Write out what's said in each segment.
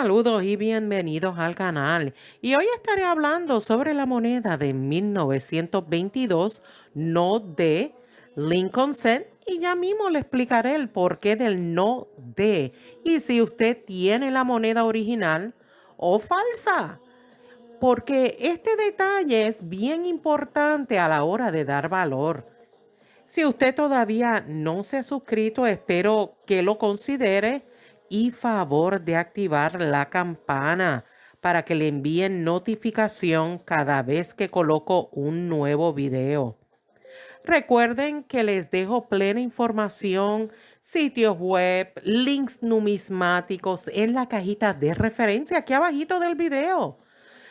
Saludos y bienvenidos al canal. Y hoy estaré hablando sobre la moneda de 1922, no de Lincoln Cent, y ya mismo le explicaré el porqué del no de y si usted tiene la moneda original o falsa, porque este detalle es bien importante a la hora de dar valor. Si usted todavía no se ha suscrito, espero que lo considere y favor de activar la campana para que le envíen notificación cada vez que coloco un nuevo video. Recuerden que les dejo plena información, sitios web, links numismáticos en la cajita de referencia aquí abajito del video.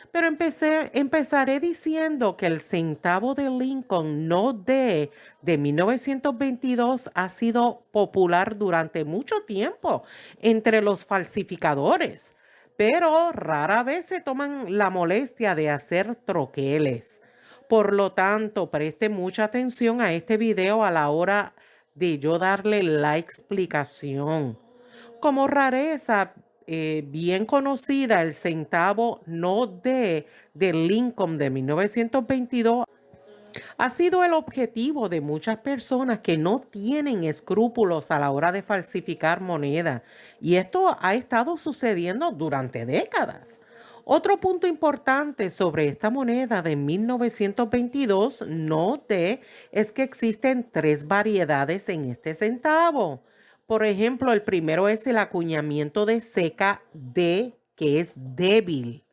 Pero empezaré diciendo que el centavo de Lincoln no de 1922 ha sido popular durante mucho tiempo entre los falsificadores, pero rara vez se toman la molestia de hacer troqueles. Por lo tanto, preste mucha atención a este video a la hora de yo darle la explicación. Como rareza bien conocida, el centavo no de Lincoln de 1922 ha sido el objetivo de muchas personas que no tienen escrúpulos a la hora de falsificar moneda. Y esto ha estado sucediendo durante décadas. Otro punto importante sobre esta moneda de 1922 no de es que existen tres variedades en este centavo. Por ejemplo, el primero es el acuñamiento de seca D, que es débil.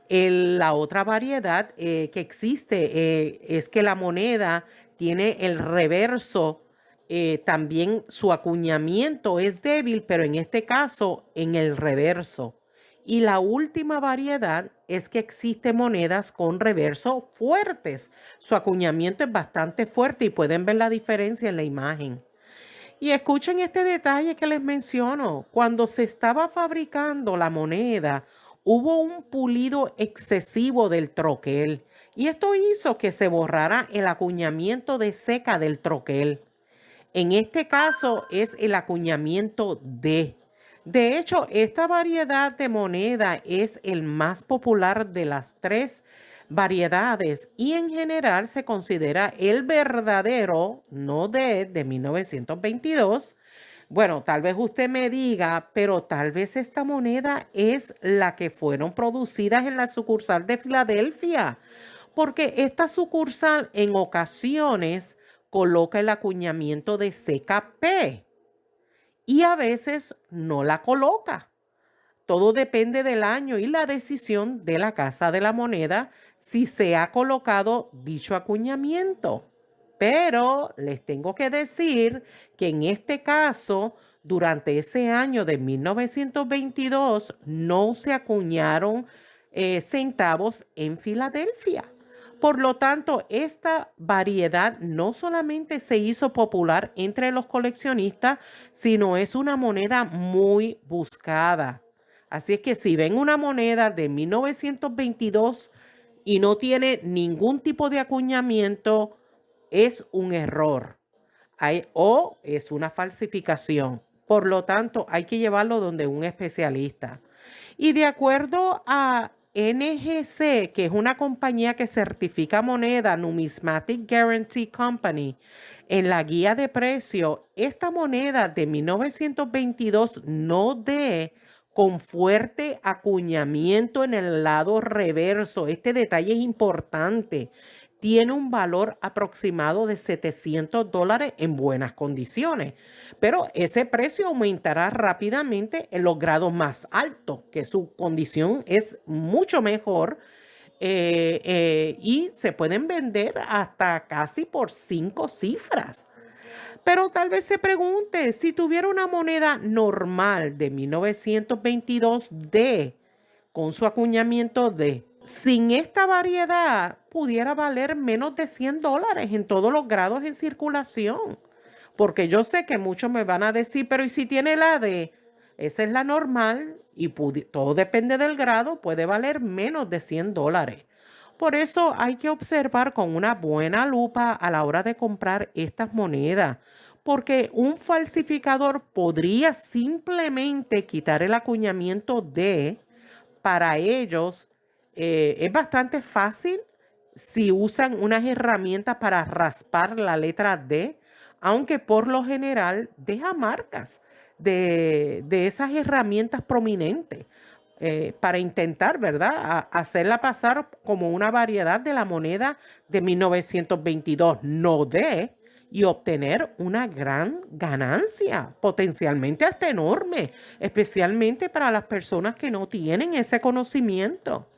La otra variedad que existe es que la moneda tiene el reverso, también su acuñamiento es débil, pero en este caso en el reverso. Y la última variedad es que existen monedas con reverso fuertes. Su acuñamiento es bastante fuerte y pueden ver la diferencia en la imagen. Y escuchen este detalle que les menciono. Cuando se estaba fabricando la moneda, hubo un pulido excesivo del troquel. Y esto hizo que se borrara el acuñamiento de seca del troquel. En este caso es el acuñamiento D. De hecho, esta variedad de moneda es el más popular de las tres variedades y en general se considera el verdadero no de 1922. Bueno, tal vez usted me diga, pero tal vez esta moneda es la que fueron producidas en la sucursal de Filadelfia, porque esta sucursal en ocasiones coloca el acuñamiento de CKP y a veces no la coloca. Todo depende del año y la decisión de la Casa de la Moneda si se ha colocado dicho acuñamiento. Pero les tengo que decir que en este caso, durante ese año de 1922, no se acuñaron centavos en Filadelfia. Por lo tanto, esta variedad no solamente se hizo popular entre los coleccionistas, sino es una moneda muy buscada. Así es que si ven una moneda de 1922 y no tiene ningún tipo de acuñamiento, es un error o es una falsificación. Por lo tanto, hay que llevarlo donde un especialista. Y de acuerdo a NGC, que es una compañía que certifica moneda, Numismatic Guarantee Company, en la guía de precio, esta moneda de 1922 no de con fuerte acuñamiento en el lado reverso. Este detalle es importante. Tiene un valor aproximado de $700 en buenas condiciones, pero ese precio aumentará rápidamente en los grados más altos, que su condición es mucho mejor y se pueden vender hasta casi por 5 cifras. Pero tal vez se pregunte, si tuviera una moneda normal de 1922 D, con su acuñamiento D, sin esta variedad pudiera valer menos de $100 en todos los grados en circulación. Porque yo sé que muchos me van a decir, pero ¿y si tiene la D? Esa es la normal y todo depende del grado, puede valer menos de $100. Por eso hay que observar con una buena lupa a la hora de comprar estas monedas, porque un falsificador podría simplemente quitar el acuñamiento de. Para ellos es bastante fácil si usan unas herramientas para raspar la letra D, aunque por lo general deja marcas de esas herramientas prominentes para intentar, ¿verdad?, hacerla pasar como una variedad de la moneda de 1922, no D, y obtener una gran ganancia, potencialmente hasta enorme, especialmente para las personas que no tienen ese conocimiento.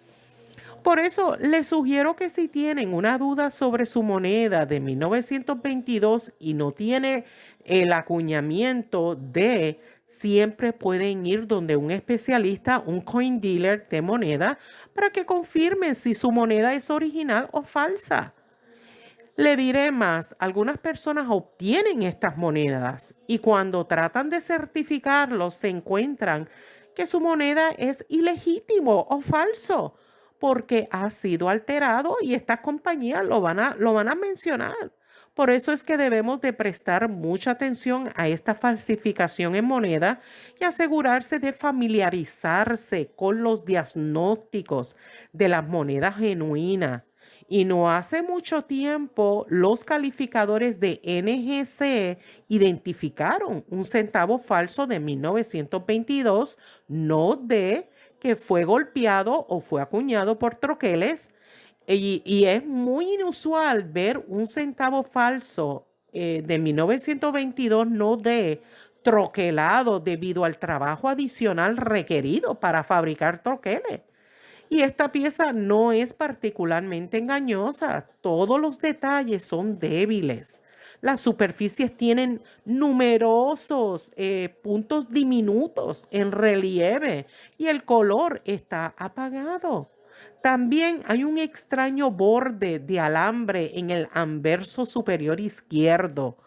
Por eso les sugiero que si tienen una duda sobre su moneda de 1922 y no tiene el acuñamiento de, siempre pueden ir donde un especialista, un coin dealer de moneda, para que confirmen si su moneda es original o falsa. Le diré más, algunas personas obtienen estas monedas y cuando tratan de certificarlos se encuentran que su moneda es ilegítimo o falso porque ha sido alterado y estas compañías lo van a mencionar. Por eso es que debemos de prestar mucha atención a esta falsificación en moneda y asegurarse de familiarizarse con los diagnósticos de las monedas genuinas. Y no hace mucho tiempo, los calificadores de NGC identificaron un centavo falso de 1922, no de que fue golpeado o fue acuñado por troqueles. Y es muy inusual ver un centavo falso de 1922, no de troquelado debido al trabajo adicional requerido para fabricar troqueles. Y esta pieza no es particularmente engañosa. Todos los detalles son débiles. Las superficies tienen numerosos puntos diminutos en relieve y el color está apagado. También hay un extraño borde de alambre en el anverso superior izquierdo.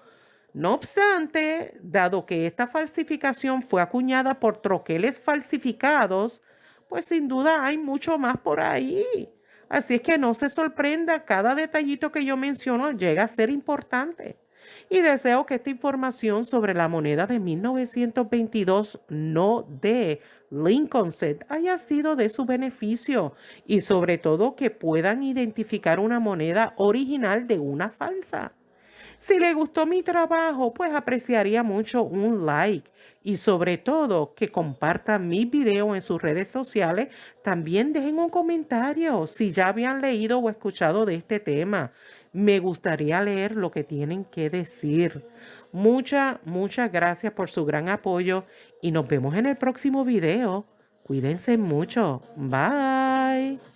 No obstante, dado que esta falsificación fue acuñada por troqueles falsificados, pues sin duda hay mucho más por ahí. Así es que no se sorprenda, cada detallito que yo menciono llega a ser importante. Y deseo que esta información sobre la moneda de 1922 no de Lincoln Set haya sido de su beneficio y sobre todo que puedan identificar una moneda original de una falsa. Si le gustó mi trabajo, pues apreciaría mucho un like y sobre todo que compartan mi video en sus redes sociales. También dejen un comentario si ya habían leído o escuchado de este tema. Me gustaría leer lo que tienen que decir. Muchas gracias por su gran apoyo y nos vemos en el próximo video. Cuídense mucho. Bye.